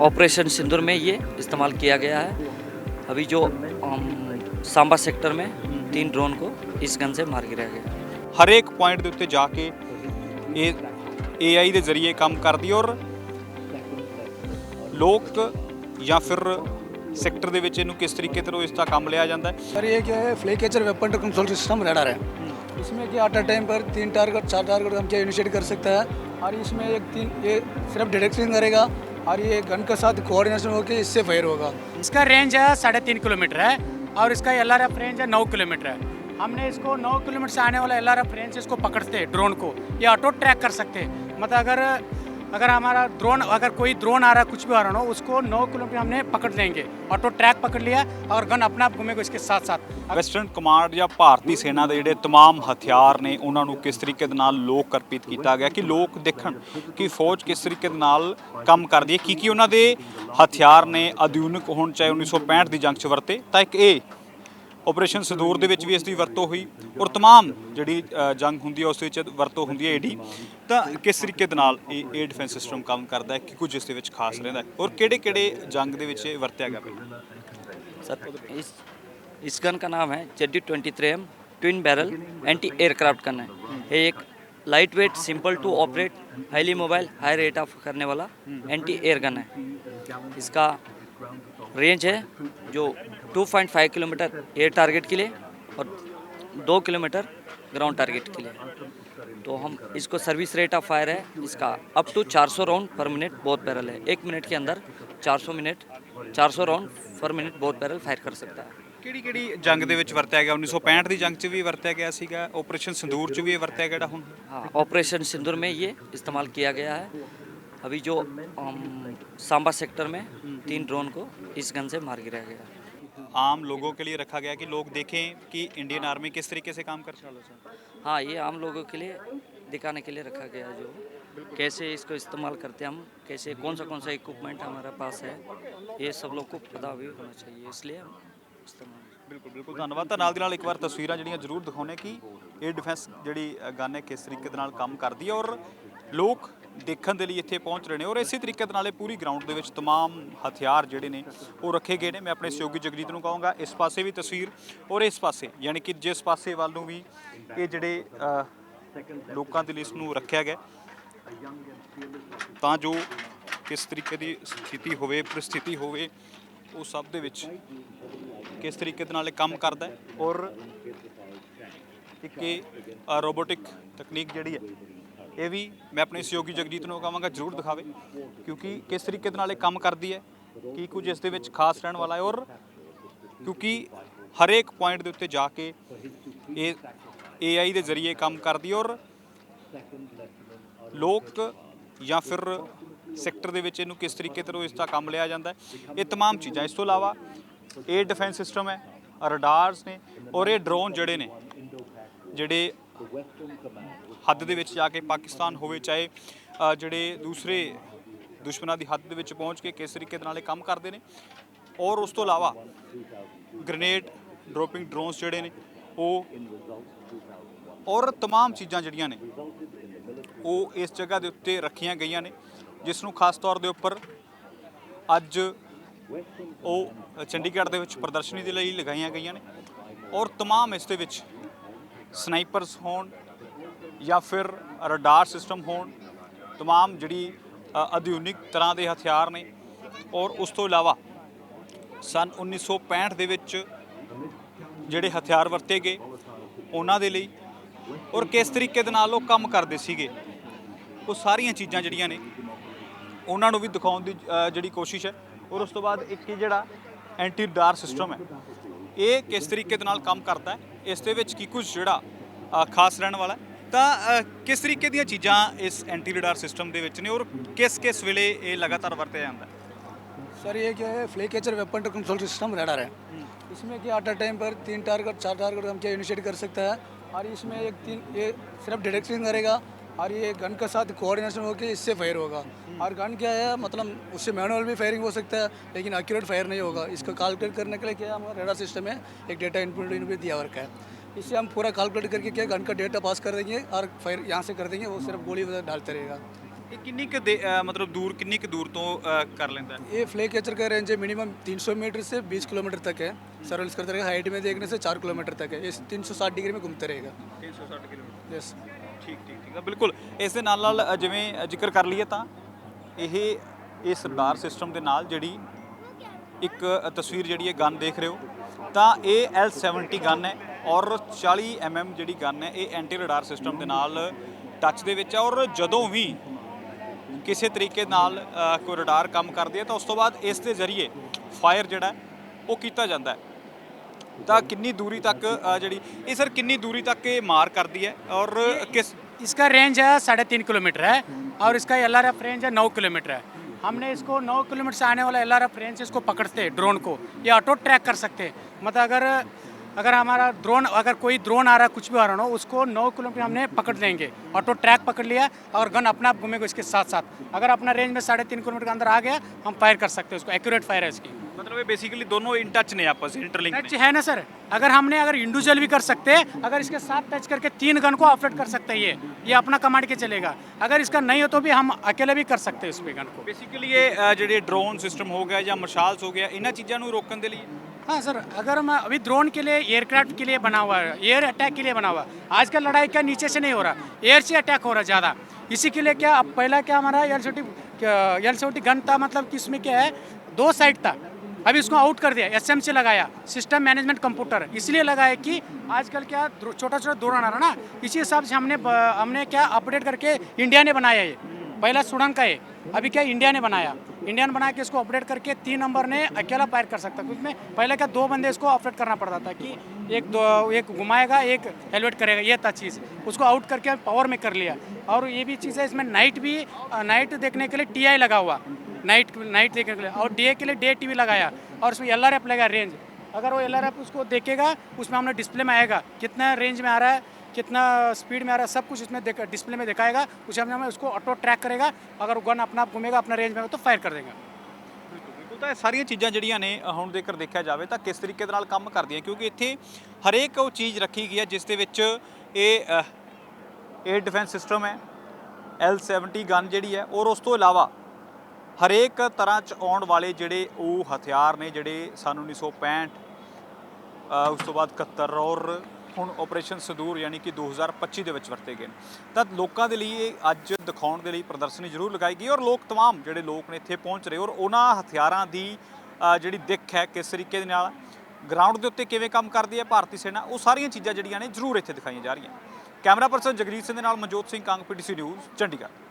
Operation सिंदूर में ये इस्तेमाल किया गया है। अभी जो सांबा सेक्टर में 3 ड्रोन को इस गन से मार गिराया गया। ਹਰੇਕ ਪੁਆਇੰਟ ਦੇ ਉੱਤੇ ਜਾ ਕੇ ਇਹ AI ਦੇ ਜ਼ਰੀਏ ਕੰਮ ਕਰਦੀ ਔਰ ਲੋਕ ਜਾਂ ਫਿਰ ਸੈਕਟਰ ਦੇ ਵਿੱਚ ਇਹਨੂੰ ਕਿਸ ਤਰੀਕੇ ਤੋਂ ਇਸ ਦਾ ਕੰਮ ਲਿਆ ਜਾਂਦਾ ਹੈ। सर ये क्या है flag catcher weapon control system radar है। इसमें क्या एट अ टाइम पर 3 टारगेट 4 टारगेट हम क्या इनिशिएट कर सकता है और इसमें ये सिर्फ डिटेक्शन करेगा और ये गन के साथ कोऑर्डिनेशन होकर इससे फायर होगा। इसका रेंज है 3.5 किलोमीटर है और इसका LRF रेंज है 9 किलोमीटर है। हमने इसको 9 किलोमीटर से आने वाला LRF रेंज से इसको पकड़ते हैं ड्रोन को, ये ऑटो ट्रैक कर सकते हैं। मतलब अगर हमारा ड्रोन कोई ड्रोन आ रहा है कुछ भी आ रहा हो उसको 9 किलोमीटर हमने पकड़ लेंगे, ऑटो ट्रैक पकड़ लिया और गन अपने आप घूमेगा इसके साथ साथ। ਵੈਸਟਰਨ ਕਮਾਂਡ ਜਾਂ ਭਾਰਤੀ ਸੈਨਾ ਦੇ ਜਿਹੜੇ तमाम ਹਥਿਆਰ ਨੇ ਉਹਨਾਂ ਨੂੰ ਕਿਸ ਤਰੀਕੇ ਦੇ ਨਾਲ ਲੋਕ ਅਰਪਿਤ ਕੀਤਾ ਗਿਆ ਕਿ ਲੋਕ ਦੇਖਣ ਕਿ ਫੌਜ ਕਿਸ ਤਰੀਕੇ ਦੇ ਨਾਲ ਕੰਮ ਕਰਦੀ ਹੈ, ਕੀ ਉਹਨਾਂ ਦੇ ਹਥਿਆਰ ਨੇ ਆਧੁਨਿਕ ਹੋਣ ਚਾਹੇ 1965 ਦੀ ਜੰਗ 'ਚ ਵਰਤੇ ਤਾਂ ਇੱਕ ਇਹ ਆਪਰੇਸ਼ਨ ਸੰਦੂਰ ਦੇ ਵਿੱਚ ਵੀ ਇਸ ਦੀ ਵਰਤੋਂ ਹੋਈ ਔਰ तमाम ਜਿਹੜੀ ਜੰਗ ਹੁੰਦੀ ਹੈ ਉਸ ਵਿੱਚ ਵਰਤੋਂ ਹੁੰਦੀ ਹੈ ਏਡੀ। ਤਾਂ ਕਿਸ ਤਰੀਕੇ ਦੇ ਨਾਲ ਇਹ ਡਿਫੈਂਸ ਸਿਸਟਮ ਕੰਮ ਕਰਦਾ ਹੈ ਕਿ ਕੁਝ ਇਸ ਦੇ ਵਿੱਚ ਖਾਸ ਰਹਿੰਦਾ ਹੈ ਔਰ ਕਿਹੜੇ ਜੰਗ ਦੇ ਵਿੱਚ ਇਹ ਵਰਤਿਆ ਗਿਆ ਭਾਈ। सर इस गन का नाम है ZD-23M twin barrel anti aircraft gun है। ये एक light weight simple to operate highly mobile high rate of करने वाला एंटी एयर गन है। इसका रेंज है जो 2.5 किलोमीटर एयर टारगेट के लिए और 2 किलोमीटर ग्राउंड टारगेट के लिए। तो हम इसको सर्विस रेट ऑफ फायर है इसका up to 400 round per minute बहुत बैरल है। 1 मिनट के अंदर 400 राउंड पर मिनट बहुत बैरल फायर कर सकता है। ਕਿਹੜੀ ਜੰਗ ਦੇ ਵਿੱਚ ਵਰਤਿਆ ਗਿਆ 1965 ਦੀ ਜੰਗ 'ਚ ਵੀ ਵਰਤਿਆ ਗਿਆ ਸੀਗਾ, ਆਪਰੇਸ਼ਨ ਸੰਦੂਰ 'ਚ ਵੀ ਇਹ ਵਰਤਿਆ ਗਿਆ ਹੁਣ। हाँ, ऑपरेशन सिंदूर में ये इस्तेमाल किया गया है। अभी जो सांबा सेक्टर में 3 ड्रोन को इस गन से मार गिराया गया। आम लोगों के लिए रखा गया कि लोग देखें कि इंडियन आर्मी किस तरीके से काम करती है। हाँ, ये आम लोगों के लिए दिखाने के लिए रखा गया है जो कैसे इसको इस्तेमाल करते हैं हम, कैसे कौन सा इक्विपमेंट हमारे पास है, ये सब लोग को पता भी होना चाहिए, इसलिए हम इस्तेमाल। ਬਿਲਕੁਲ ਧੰਨਵਾਦ। ਤਾਂ ਨਾਲ ਦੀ ਨਾਲ ਇੱਕ ਵਾਰ ਤਸਵੀਰਾਂ ਜਿਹੜੀਆਂ ਜ਼ਰੂਰ ਦਿਖਾਉਣੇ ਕਿ ਇਹ ਡਿਫੈਂਸ ਜਿਹੜੀ ਗਨ ਹੈ ਕਿਸ ਤਰੀਕੇ ਦੇ ਨਾਲ ਕੰਮ ਕਰਦੀ ਹੈ ਔਰ ਲੋਕ ਦੇਖਣ ਦੇ ਲਈ ਇੱਥੇ ਪਹੁੰਚ ਰਹੇ ਨੇ ਔਰ ਇਸੇ ਤਰੀਕੇ ਦੇ ਨਾਲ ਇਹ ਪੂਰੀ ਗਰਾਊਂਡ ਦੇ ਵਿੱਚ तमाम ਹਥਿਆਰ ਜਿਹੜੇ ਨੇ ਉਹ ਰੱਖੇ ਗਏ ਨੇ। ਮੈਂ ਆਪਣੇ ਸਹਿਯੋਗੀ ਜਗਜੀਤ ਨੂੰ ਕਹਾਂਗਾ ਇਸ ਪਾਸੇ ਵੀ ਤਸਵੀਰ ਔਰ ਇਸ ਪਾਸੇ ਯਾਨੀ ਕਿ ਜਿਸ ਪਾਸੇ ਵੱਲ ਨੂੰ ਵੀ ਇਹ ਜਿਹੜੇ ਲੋਕਾਂ ਦੇ ਲਈ ਇਸ ਨੂੰ ਰੱਖਿਆ ਗਿਆ ਤਾਂ ਜੋ ਕਿਸ ਤਰੀਕੇ ਦੀ ਸਥਿਤੀ ਹੋਵੇ ਪਰਿਸਥਿਤੀ ਹੋਵੇ ਉਹ ਸਭ ਦੇ ਵਿੱਚ ਕਿਸ ਤਰੀਕੇ ਦੇ ਨਾਲ ਇਹ ਕੰਮ ਕਰਦਾ ਹੈ ਔਰ ਇੱਕ ਰੋਬੋਟਿਕ ਤਕਨੀਕ ਜਿਹੜੀ ਹੈ ਇਹ ਵੀ ਮੈਂ ਆਪਣੇ ਸਹਿਯੋਗੀ ਜਗਜੀਤ ਨੂੰ ਕਹਾਂਗਾ ਜ਼ਰੂਰ ਦਿਖਾਵੇ ਕਿਉਂਕਿ ਕਿਸ ਤਰੀਕੇ ਦੇ ਨਾਲ ਇਹ ਕੰਮ ਕਰਦੀ ਹੈ ਕੀ ਕੁਝ ਇਸ ਦੇ ਵਿੱਚ ਖਾਸ ਰਹਿਣ ਵਾਲਾ ਹੈ ਔਰ ਕਿਉਂਕਿ ਹਰੇਕ ਪੁਆਇੰਟ ਦੇ ਉੱਤੇ ਜਾ ਕੇ ਇਹ AI ਦੇ ਜ਼ਰੀਏ ਕੰਮ ਕਰਦੀ ਔਰ ਲੋਕ ਜਾਂ ਫਿਰ ਸੈਕਟਰ ਦੇ ਵਿੱਚ ਇਹਨੂੰ ਕਿਸ ਤਰੀਕੇ ਤੋਂ ਇਸ ਦਾ ਕੰਮ ਲਿਆ ਜਾਂਦਾ ਹੈ ਇਹ तमाम ਚੀਜ਼ਾਂ। ਇਸ ਤੋਂ ਇਲਾਵਾ ਇਹ ਡਿਫੈਂਸ ਸਿਸਟਮ ਹੈ, ਰਡਾਰਸ ਨੇ ਔਰ ਇਹ ਡਰੋਨ ਜਿਹੜੇ ਨੇ ਜਿਹੜੇ ਹੱਦ ਦੇ ਵਿੱਚ ਜਾ ਕੇ ਪਾਕਿਸਤਾਨ ਹੋਵੇ ਚਾਹੇ ਜਿਹੜੇ ਦੂਸਰੇ ਦੁਸ਼ਮਣਾਂ ਦੀ ਹੱਦ ਦੇ ਵਿੱਚ ਪਹੁੰਚ ਕੇ ਕਿਸ ਤਰੀਕੇ ਦੇ ਨਾਲ ਇਹ ਕੰਮ ਕਰਦੇ ਨੇ ਔਰ ਉਸ ਤੋਂ ਇਲਾਵਾ ਗ੍ਰੇਨੇਡ ਡ੍ਰੋਪਿੰਗ ਡਰੋਨਸ ਜਿਹੜੇ ਨੇ ਉਹ ਔਰ तमाम ਚੀਜ਼ਾਂ ਜਿਹੜੀਆਂ ਨੇ ਉਹ ਇਸ ਜਗ੍ਹਾ ਦੇ ਉੱਤੇ ਰੱਖੀਆਂ ਗਈਆਂ ਨੇ ਜਿਸ ਨੂੰ ਖਾਸ ਤੌਰ ਦੇ ਉੱਪਰ ਅੱਜ ਉਹ ਚੰਡੀਗੜ੍ਹ ਦੇ ਵਿੱਚ ਪ੍ਰਦਰਸ਼ਨੀ ਦੇ ਲਈ ਲਗਾਈਆਂ ਗਈਆਂ ਨੇ ਔਰ तमाम ਇਸ ਦੇ ਵਿੱਚ ਸਨਾਈਪਰਸ ਹੋਣ ਜਾਂ ਫਿਰ ਰਡਾਰ ਸਿਸਟਮ ਹੋਣ तमाम ਜਿਹੜੀ ਆਧੁਨਿਕ ਤਰ੍ਹਾਂ ਦੇ ਹਥਿਆਰ ਨੇ ਔਰ ਉਸ ਤੋਂ ਇਲਾਵਾ ਸਨ 1965 ਦੇ ਵਿੱਚ ਜਿਹੜੇ ਹਥਿਆਰ ਵਰਤੇ ਗਏ ਉਹਨਾਂ ਦੇ ਲਈ ਔਰ ਕਿਸ ਤਰੀਕੇ ਦੇ ਨਾਲ ਉਹ ਕੰਮ ਕਰਦੇ ਸੀਗੇ ਉਹ ਸਾਰੀਆਂ ਚੀਜ਼ਾਂ ਜਿਹੜੀਆਂ ਨੇ ਉਹਨਾਂ ਨੂੰ ਵੀ ਦਿਖਾਉਣ ਦੀ ਜਿਹੜੀ ਕੋਸ਼ਿਸ਼ ਹੈ ਔਰ ਉਸ ਤੋਂ ਬਾਅਦ ਇੱਕ ਜਿਹੜਾ ਐਂਟੀ ਰਡਾਰ ਸਿਸਟਮ ਹੈ ਇਹ ਕਿਸ ਤਰੀਕੇ ਦੇ ਨਾਲ ਕੰਮ ਕਰਦਾ ਹੈ ਇਸ ਦੇ ਵਿੱਚ ਕੀ ਕੁਝ ਜਿਹੜਾ ਖਾਸ ਰਹਿਣ ਵਾਲਾ ਤਾਂ ਕਿਸ ਤਰੀਕੇ ਦੀਆਂ ਚੀਜ਼ਾਂ ਇਸ ਐਂਟੀ ਰਡਾਰ ਸਿਸਟਮ ਦੇ ਵਿੱਚ ਨੇ ਔਰ ਕਿਸ ਵੇਲੇ ਇਹ ਲਗਾਤਾਰ ਵਰਤਿਆ ਜਾਂਦਾ ਹੈ। सर ये क्या है flag catcher weapon control system radar है। इसमें क्या एट अ टाइम पर 3 टारगेट 4 टारगेट हम क्या इनिशिएट कर सकता है और इसमें ये सिर्फ डिटेक्शन करेगा और ये गन के साथ कोऑर्डिनेशन होकर इससे फायर होगा। और गन क्या है मतलब उससे मैनुअल भी फायरिंग हो सकता है लेकिन एक्यूरेट फायर नहीं होगा। इसको कैलकुलेट करने के लिए क्या हमारा रडार सिस्टम है एक डेटा इनपुट भी दिया रखा है। इससे हम पूरा कैलकुलेट करके क्या गन का डेटा पास कर देंगे और फायर यहाँ से कर देंगे वो सिर्फ गोली डालते रहेगा। ਇਹ ਕਿੰਨੀ ਕੁ ਮਤਲਬ ਦੂਰ ਕਿੰਨੀ ਕੁ ਦੂਰ ਤੋਂ ਕਰ ਲੈਂਦਾ ਹੈ? ये फ्लैग कैचर का रेंज है मिनिमम 300 मीटर से 20 किलोमीटर तक है। सर्वेलेंस करते रहेगा, हाइट में देखने से 4 किलोमीटर तक है। ये 360 डिग्री में घूमते रहेगा। 360 ਕਿਲੋਮੀਟਰ। यस। ਠੀਕ ਆ ਬਿਲਕੁਲ। ਇਸ ਦੇ ਨਾਲ ਜਿਵੇਂ ਜ਼ਿਕਰ ਕਰ ਲਈਏ ਤਾਂ ਇਹ ਇਸ ਰਡਾਰ ਸਿਸਟਮ ਦੇ ਨਾਲ ਜਿਹੜੀ ਇੱਕ ਤਸਵੀਰ ਜਿਹੜੀ ਇਹ ਗਨ ਦੇਖ ਰਹੇ ਹੋ ਤਾਂ ਇਹ L70 ਗਨ ਹੈ ਔਰ 40 mm ਜਿਹੜੀ ਗਨ ਹੈ ਇਹ ਐਂਟੀ ਰਡਾਰ ਸਿਸਟਮ ਦੇ ਨਾਲ ਟੱਚ ਦੇ ਵਿੱਚ ਹੈ ਔਰ ਜਦੋਂ ਵੀ ਕਿਸੇ ਤਰੀਕੇ ਨਾਲ ਕੋਈ ਰਡਾਰ ਕੰਮ ਕਰਦੀ ਹੈ ਤਾਂ ਉਸ ਤੋਂ ਬਾਅਦ ਇਸ ਦੇ ਜ਼ਰੀਏ ਫਾਇਰ ਜਿਹੜਾ ਹੈ ਉਹ ਕੀਤਾ ਜਾਂਦਾ ਹੈ। ਤਾਂ ਕਿੰਨੀ ਦੂਰੀ ਤੱਕ ਜਿਹੜੀ ਇਹ ਸਰ ਕਿੰਨੀ ਦੂਰੀ ਤੱਕ ਇਹ ਮਾਰ ਕਰਦੀ ਹੈ ਔਰ ਕਿਸ इसका रेंज है 3.5 किलोमीटर है और इसका LRF रेंज है 9 किलोमीटर है। हमने इसको 9 किलोमीटर से आने वाला LRF रेंज से इसको पकड़ते हैं ड्रोन को, ये ऑटो ट्रैक कर सकते हैं। मतलब अगर हमारा ड्रोन अगर कोई ड्रोन आ रहा है कुछ भी आ रहा हो उसको 9 किलोमीटर हमने पकड़ लेंगे, ऑटो ट्रैक पकड़ लिया और गन अपना आप घूमेगा इसके साथ साथ। अगर अपना रेंज में 3.5 किलोमीटर के अंदर आ गया हम फायर कर सकते हैं उसको, एक्यूरेट फायर है इसकी। मतलब ये बेसिकली दोनों इन टच ने आपस इंटरलिंक टच है ना सर, अगर इंडिविजुअल भी कर सकते हैं, अगर इसके साथ टच करके 3 गन को ऑपरेट कर सकते हैं ये अपना कमांड के चलेगा। अगर इसका नहीं हो तो भी हम अकेले भी कर सकते हैं इस पे गन को। बेसिकली ये ਜਿਹੜੇ ड्रोन सिस्टम हो गया या मशाल्स हो गया ਇਹਨਾਂ ਚੀਜ਼ਾਂ ਨੂੰ ਰੋਕਣ ਦੇ ਲਈ हाँ सर, अगर मैं अभी ड्रोन के लिए एयरक्राफ्ट के लिए बना हुआ है, एयर अटैक के लिए बना हुआ है। आजकल लड़ाई क्या नीचे से नहीं हो रहा, एयर से अटैक हो रहा है ज़्यादा। इसी के लिए क्या अब पहला क्या हमारा L70 गन था, मतलब कि इसमें क्या है 2 साइड था, अभी इसको आउट कर दिया, SMC लगाया, सिस्टम मैनेजमेंट कंप्यूटर, इसलिए लगाया कि आजकल क्या छोटा छोटा ड्रोन आ रहा ना, इसी हिसाब से हमने क्या अपडेट करके इंडिया ने बनाया ये, पहला सूडान का है, अभी क्या इंडिया ने बनाया, इंडिया ने बना के इसको अपडेट करके 3 नंबर ने अकेला फायर कर सकता है। उसमें पहले क्या 2 बंदे इसको ऑपरेट करना पड़ता था कि एक घुमाएगा एक हेलमेट करेगा, ये था चीज़, उसको आउट करके पावर में कर लिया। और ये भी चीज़ है इसमें नाइट देखने के लिए TI लगा हुआ, नाइट देखने के लिए, और डे के लिए डे TV लगाया और उसमें LRF लगा रेंज। अगर वो LRF उसको देखेगा उसमें हमने डिस्प्ले में आएगा कितना रेंज में आ रहा है, कितना स्पीड में आ रहा है, सब कुछ इसमें डिस्प्ले में दिखाएगा। उस हमें उसको ऑटो ट्रैक करेगा, अगर गन अपना आप घूमेगा अपना रेंज में तो फायर कर देगा। ਬਿਲਕੁਲ ਤਾਂ ਇਹ ਸਾਰੀਆਂ ਚੀਜ਼ਾਂ ਜਿਹੜੀਆਂ ਨੇ ਹੁਣ ਜੇਕਰ ਦੇਖਿਆ ਜਾਵੇ ਤਾਂ ਕਿਸ ਤਰੀਕੇ ਦੇ ਨਾਲ ਕੰਮ ਕਰਦੀਆਂ ਕਿਉਂਕਿ ਇੱਥੇ ਹਰੇਕ ਉਹ ਚੀਜ਼ ਰੱਖੀ ਗਈ ਹੈ ਜਿਸ ਦੇ ਵਿੱਚ ਇਹ 에ਅਰ ਡਿਫੈਂਸ ਸਿਸਟਮ ਹੈ L70 ਗਨ ਜਿਹੜੀ ਹੈ ਔਰ ਉਸ ਤੋਂ ਇਲਾਵਾ ਹਰੇਕ ਤਰ੍ਹਾਂ ਚ ਆਉਣ ਵਾਲੇ ਜਿਹੜੇ ਉਹ ਹਥਿਆਰ ਨੇ ਜਿਹੜੇ ਸਨ 1965 ਉਸ ਤੋਂ ਬਾਅਦ 71 ਔਰ ਹੁਣ ਆਪਰੇਸ਼ਨ ਸੰਦੂਰ ਯਾਨੀ ਕਿ 2025 ਦੇ ਵਿੱਚ ਵਰਤੇ ਗਏ ਤਾਂ ਲੋਕਾਂ ਦੇ ਲਈ ਇਹ ਅੱਜ ਦਿਖਾਉਣ ਦੇ ਲਈ ਪ੍ਰਦਰਸ਼ਨੀ ਜ਼ਰੂਰ ਲਗਾਈ ਗਈ ਔਰ ਲੋਕ ਤਮਾਮ ਜਿਹੜੇ ਲੋਕ ਨੇ ਇੱਥੇ ਪਹੁੰਚ ਰਹੇ ਔਰ ਉਹਨਾਂ ਹਥਿਆਰਾਂ ਦੀ ਜਿਹੜੀ ਦਿੱਖ ਹੈ ਕਿਸ ਤਰੀਕੇ ਦੇ ਨਾਲ ਗਰਾਊਂਡ ਦੇ ਉੱਤੇ ਕਿਵੇਂ ਕੰਮ ਕਰਦੀ ਹੈ ਭਾਰਤੀ ਸੈਨਾ ਉਹ ਸਾਰੀਆਂ ਚੀਜ਼ਾਂ ਜਿਹੜੀਆਂ ਨੇ ਜ਼ਰੂਰ ਇੱਥੇ ਦਿਖਾਈਆਂ ਜਾ ਰਹੀਆਂ। ਕੈਮਰਾ ਪਰਸਨ ਜਗਜੀਤ ਸਿੰਘ ਦੇ ਨਾਲ ਮਨਜੋਤ ਸਿੰਘ ਕੰਗ PTC ਨਿਊਜ਼ ਚੰਡੀਗੜ੍ਹ।